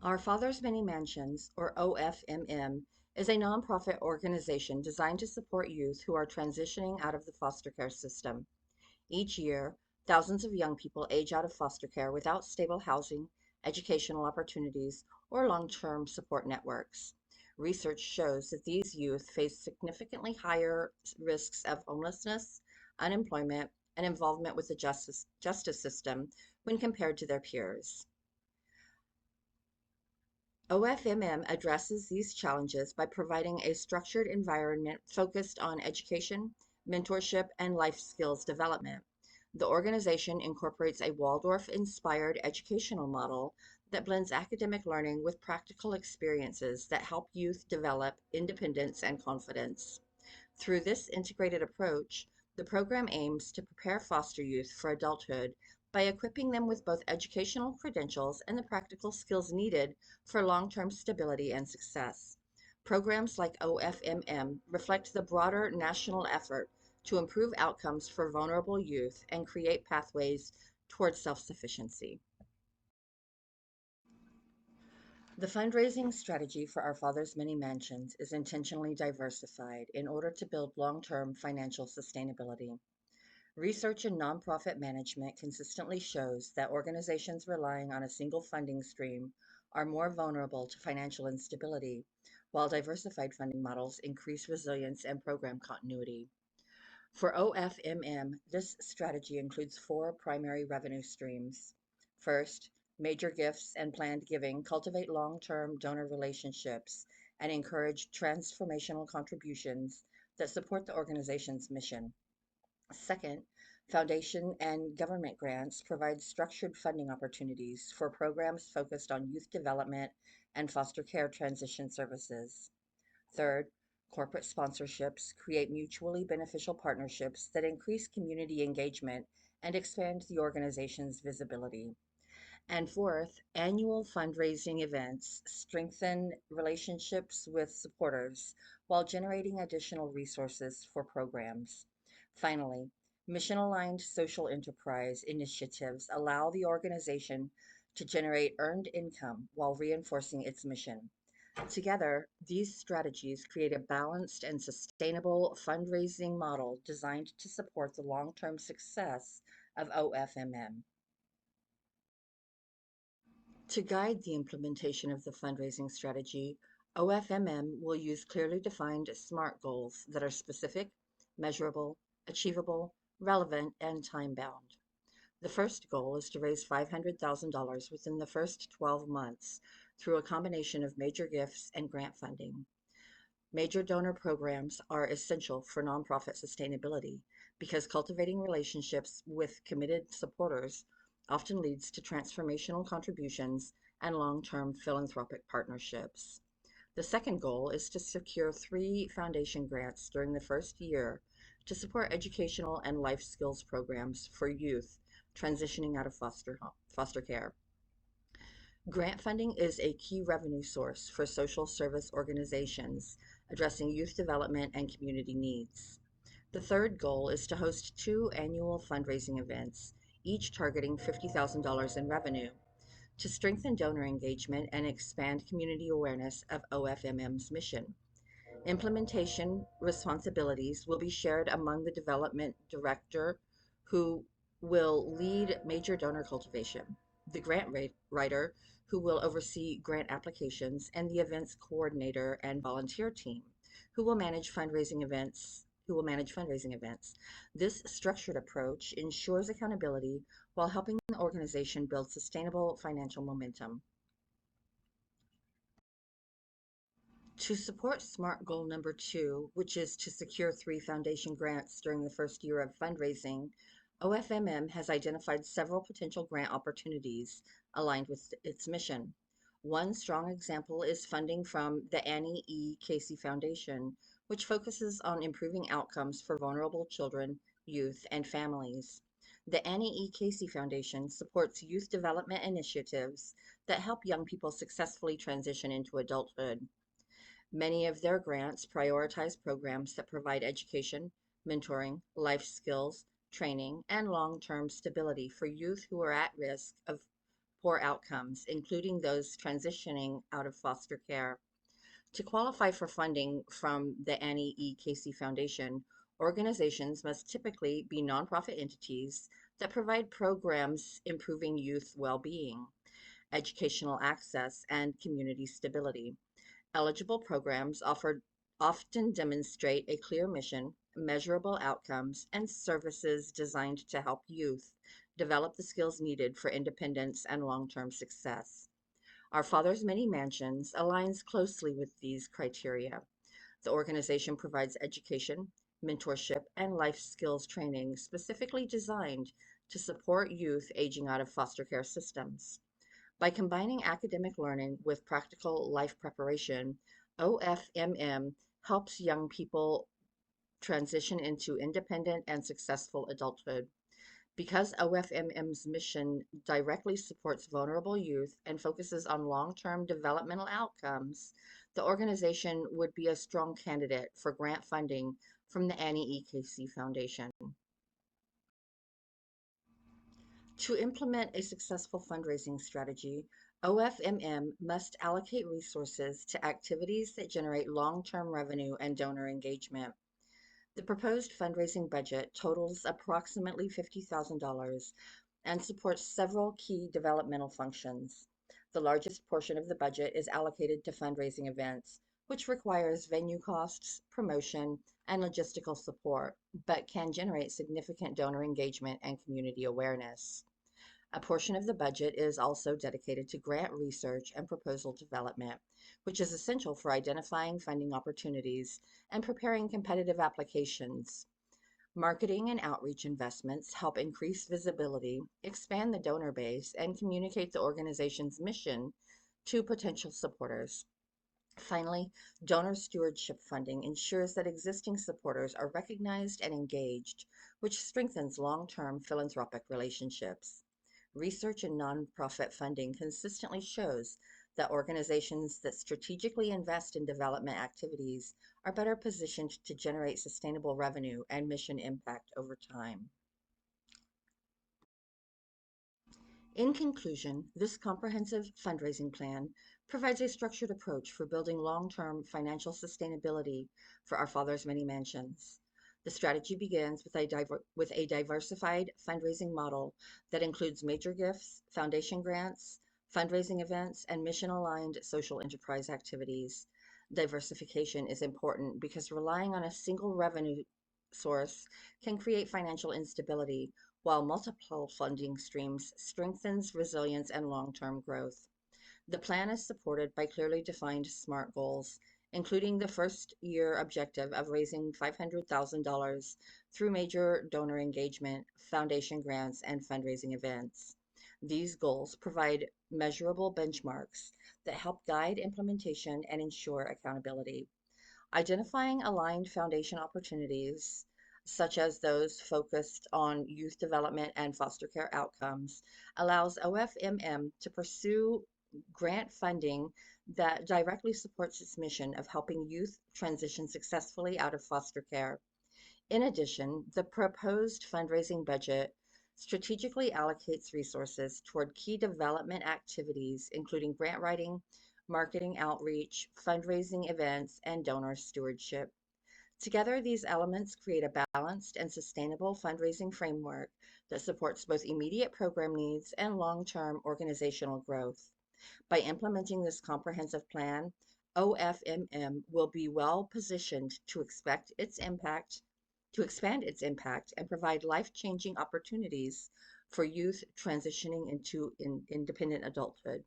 Our Father's Many Mansions, or OFMM, is a nonprofit organization designed to support youth who are transitioning out of the foster care system. Each year, thousands of young people age out of foster care without stable housing, educational opportunities, or long term support networks. Research shows that these youth face significantly higher risks of homelessness, unemployment, and involvement with the justice system when compared to their peers. OFMM addresses these challenges by providing a structured environment focused on education, mentorship, and life skills development. The organization incorporates a Waldorf inspired educational model that blends academic learning with practical experiences that help youth develop independence and confidence. Through this integrated approach, the program aims to prepare foster youth for adulthood by equipping them with both educational credentials and the practical skills needed for long-term stability and success. Programs like OFMM reflect the broader national effort to improve outcomes for vulnerable youth and create pathways towards self-sufficiency. The fundraising strategy for Our Father's Many Mansions is intentionally diversified in order to build long-term financial sustainability. Research in nonprofit management consistently shows that organizations relying on a single funding stream are more vulnerable to financial instability, while diversified funding models increase resilience and program continuity. For OFMM, this strategy includes four primary revenue streams. First, major gifts and planned giving cultivate long term donor relationships and encourage transformational contributions that support the organization's mission. Second, foundation and government grants provide structured funding opportunities for programs focused on youth development and foster care transition services. Third, corporate sponsorships create mutually beneficial partnerships that increase community engagement and expand the organization's visibility. And fourth, annual fundraising events strengthen relationships with supporters while generating additional resources for programs. Finally, mission aligned social enterprise initiatives allow the organization to generate earned income while reinforcing its mission. Together, these strategies create a balanced and sustainable fundraising model designed to support the long term success of OFMM. To guide the implementation of the fundraising strategy, OFMM will use clearly defined SMART goals that are specific, measurable, achievable, relevant, and time bound. The first goal is to raise $500,000 within the first 12 months through a combination of major gifts and grant funding. Major donor programs are essential for nonprofit sustainability because cultivating relationships with committed supporters often leads to transformational contributions and long term philanthropic partnerships. The second goal is to secure three foundation grants during the first year to support educational and life skills programs for youth transitioning out of foster care. Grant funding is a key revenue source for social service organizations addressing youth development and community needs. The third goal is to host two annual fundraising events, each targeting $50,000 in revenue, to strengthen donor engagement and expand community awareness of OFMM's mission. Implementation responsibilities will be shared among the development director, who will lead major donor cultivation, the grant writer, who will oversee grant applications, and the events coordinator and volunteer team, who will manage fundraising events. This structured approach ensures accountability while helping the organization build sustainable financial momentum. To support SMART goal number two, which is to secure three foundation grants during the first year of fundraising, OFMM has identified several potential grant opportunities aligned with its mission. One strong example is funding from the Annie E. Casey Foundation, which focuses on improving outcomes for vulnerable children, youth, and families. The Annie E. Casey Foundation supports youth development initiatives that help young people successfully transition into adulthood. Many of their grants prioritize programs that provide education, mentoring, life skills, training, and long term stability for youth who are at risk of poor outcomes, including those transitioning out of foster care. To qualify for funding from the Annie E. Casey Foundation, organizations must typically be nonprofit entities that provide programs improving youth well-being, educational access, and community stability. Eligible programs offered often demonstrate a clear mission, measurable outcomes, and services designed to help youth develop the skills needed for independence and long-term success. Our Father's Many Mansions aligns closely with these criteria. The organization provides education, mentorship, and life skills training specifically designed to support youth aging out of foster care systems. By combining academic learning with practical life preparation, OFMM helps young people transition into independent and successful adulthood. Because OFMM's mission directly supports vulnerable youth and focuses on long-term developmental outcomes, the organization would be a strong candidate for grant funding from the Annie E. Casey Foundation. To implement a successful fundraising strategy, OFMM must allocate resources to activities that generate long-term revenue and donor engagement. The proposed fundraising budget totals approximately $50,000 and supports several key developmental functions. The largest portion of the budget is allocated to fundraising events, which requires venue costs, promotion, and logistical support, but can generate significant donor engagement and community awareness. A portion of the budget is also dedicated to grant research and proposal development, which is essential for identifying funding opportunities and preparing competitive applications. Marketing and outreach investments help increase visibility, expand the donor base, and communicate the organization's mission to potential supporters. Finally, donor stewardship funding ensures that existing supporters are recognized and engaged, which strengthens long-term philanthropic relationships. Research and nonprofit funding consistently shows that organizations that strategically invest in development activities are better positioned to generate sustainable revenue and mission impact over time. In conclusion, this comprehensive fundraising plan provides a structured approach for building long-term financial sustainability for our Father's Many Mansions. The strategy begins with a diversified fundraising model that includes major gifts, foundation grants, fundraising events, and mission-aligned social enterprise activities. Diversification is important because relying on a single revenue source can create financial instability, while multiple funding streams strengthens resilience and long-term growth. The plan is supported by clearly defined SMART goals, including the first year objective of raising $500,000 through major donor engagement, foundation grants, and fundraising events. These goals provide measurable benchmarks that help guide implementation and ensure accountability. Identifying aligned foundation opportunities, such as those focused on youth development and foster care outcomes, allows OFMM to pursue grant funding that directly supports its mission of helping youth transition successfully out of foster care. In addition, the proposed fundraising budget strategically allocates resources toward key development activities, including grant writing, marketing outreach, fundraising events, and donor stewardship. Together, these elements create a balanced and sustainable fundraising framework that supports both immediate program needs and long-term organizational growth. By implementing this comprehensive plan, OFMM will be well positioned to expand its impact and provide life-changing opportunities for youth transitioning into independent adulthood.